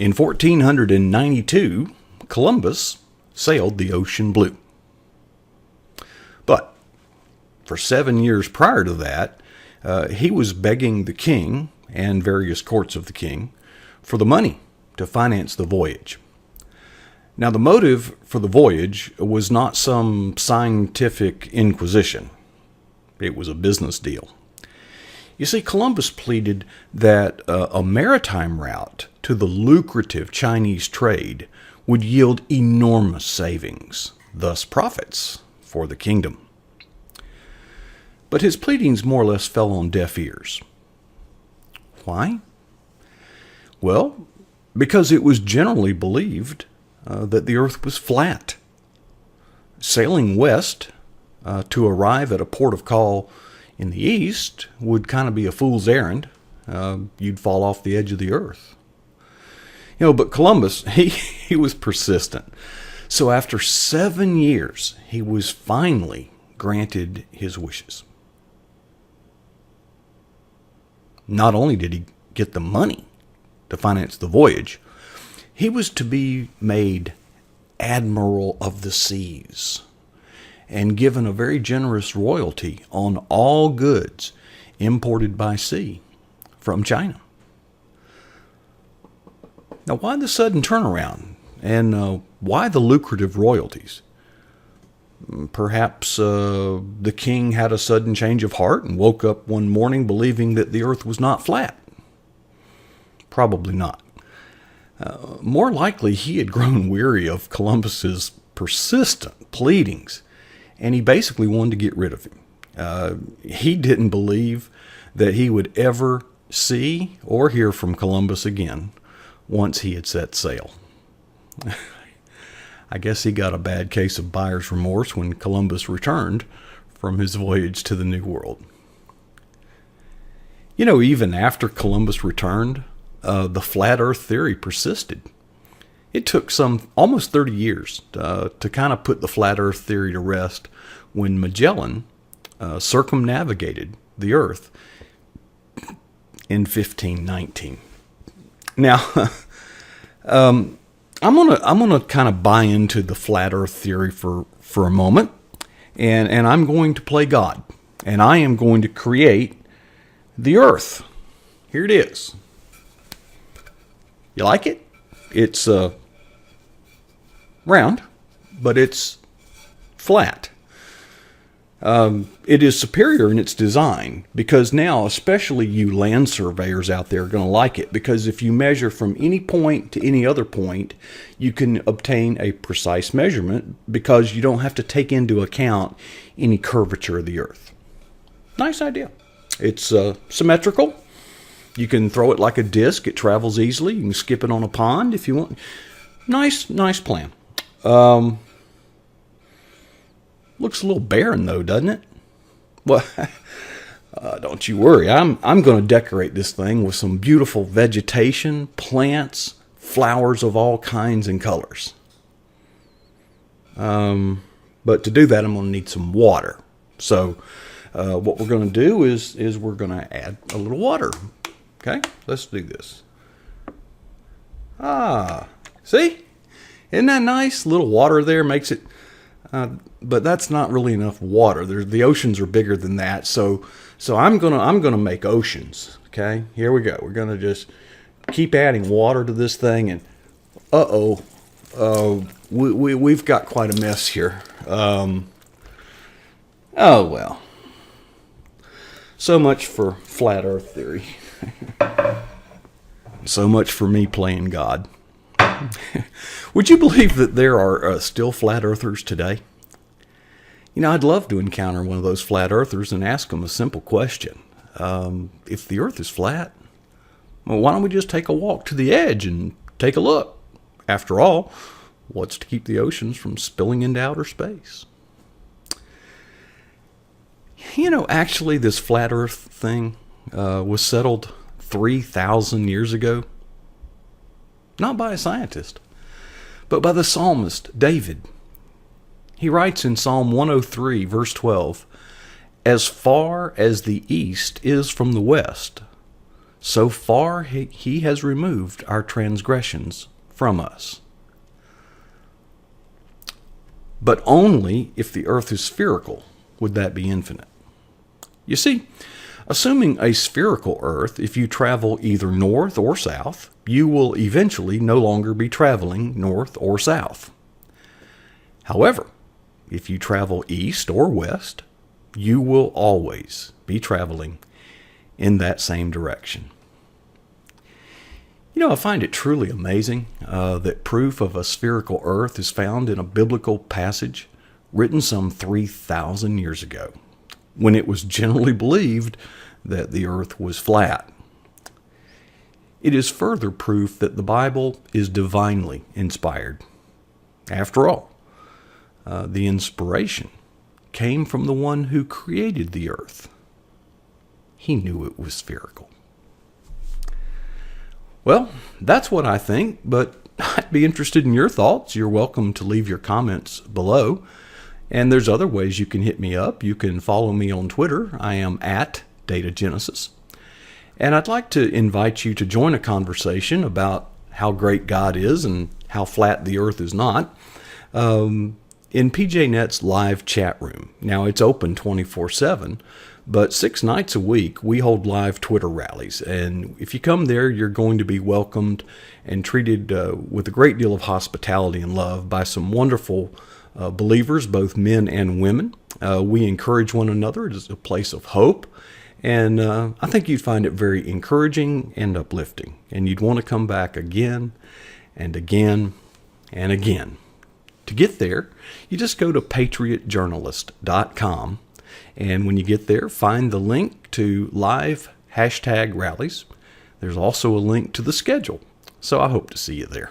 In 1492, Columbus sailed the ocean blue. But for 7 years prior to that, he was begging the king and various courts of the king for the money to finance the voyage. Now, the motive for the voyage was not some scientific inquisition. It was a business deal. You see, Columbus pleaded that a maritime route to the lucrative Chinese trade would yield enormous savings, thus profits for the kingdom. But his pleadings more or less fell on deaf ears. Why? Well, because it was generally believed that the earth was flat. Sailing west to arrive at a port of call in the east would kind of be a fool's errand. You'd fall off the edge of the earth. But Columbus, he was persistent. So after 7 years, he was finally granted his wishes. Not only did he get the money to finance the voyage, he was to be made Admiral of the Seas and given a very generous royalty on all goods imported by sea from China. Now, why the sudden turnaround? And why the lucrative royalties? Perhaps the king had a sudden change of heart and woke up one morning believing that the earth was not flat. Probably not. More likely, he had grown weary of Columbus's persistent pleadings, and he basically wanted to get rid of him. He didn't believe that he would ever see or hear from Columbus again once he had set sail. I guess he got a bad case of buyer's remorse when Columbus returned from his voyage to the New World. Even after Columbus returned, the flat earth theory persisted. It took almost 30 years to kind of put the flat earth theory to rest when Magellan circumnavigated the earth in 1519. Now, I'm gonna kind of buy into the flat earth theory for a moment, and I'm going to play God, and I am going to create the earth. Here it is. You like it? It's round, but it's flat. It is superior in its design because now, especially you land surveyors out there, are going to like it, because if you measure from any point to any other point, you can obtain a precise measurement because you don't have to take into account any curvature of the earth. Nice idea. It's symmetrical. You can throw it like a disc. It travels easily. You can skip it on a pond if you want. Nice plan. Looks a little barren, though, doesn't it? Well, don't you worry. I'm going to decorate this thing with some beautiful vegetation, plants, flowers of all kinds and colors. But to do that, I'm going to need some water. So what we're going to do is we're going to add a little water. Okay, let's do this. See? Isn't that nice? A little water there makes it... but that's not really enough water. The oceans are bigger than that. So I'm gonna make oceans. Okay, here we go. We're gonna just keep adding water to this thing, and we've got quite a mess here. Oh well. So much for flat Earth theory. So much for me playing God. Would you believe that there are still flat earthers today? I'd love to encounter one of those flat earthers and ask them a simple question. If the earth is flat, well, why don't we just take a walk to the edge and take a look? After all, what's to keep the oceans from spilling into outer space? Actually, this flat earth thing was settled 3,000 years ago. Not by a scientist, but by the psalmist David. He writes in Psalm 103, verse 12, "As far as the east is from the west, So far, he has removed our transgressions from us. But only if the earth is spherical would that be infinite. You see, assuming a spherical earth, if you travel either north or south, you will eventually no longer be traveling north or south. However, if you travel east or west, you will always be traveling in that same direction. You know, I find it truly amazing that proof of a spherical earth is found in a biblical passage written some 3,000 years ago, when it was generally believed that the earth was flat. It is further proof that the Bible is divinely inspired. After all, the inspiration came from the one who created the earth. He knew it was spherical. Well, that's what I think, but I'd be interested in your thoughts. You're welcome to leave your comments below. And there's other ways you can hit me up. You can follow me on Twitter. I am at DataGenesis. And I'd like to invite you to join a conversation about how great God is and how flat the earth is not in PJNet's live chat room. Now, it's open 24/7. But 6 nights a week, we hold live Twitter rallies. And if you come there, you're going to be welcomed and treated with a great deal of hospitality and love by some wonderful believers, both men and women. We encourage one another. It is a place of hope. And I think you'd find it very encouraging and uplifting. And you'd want to come back again and again and again. To get there, you just go to patriotjournalist.com. And when you get there, find the link to live # rallies. There's also a link to the schedule. So I hope to see you there.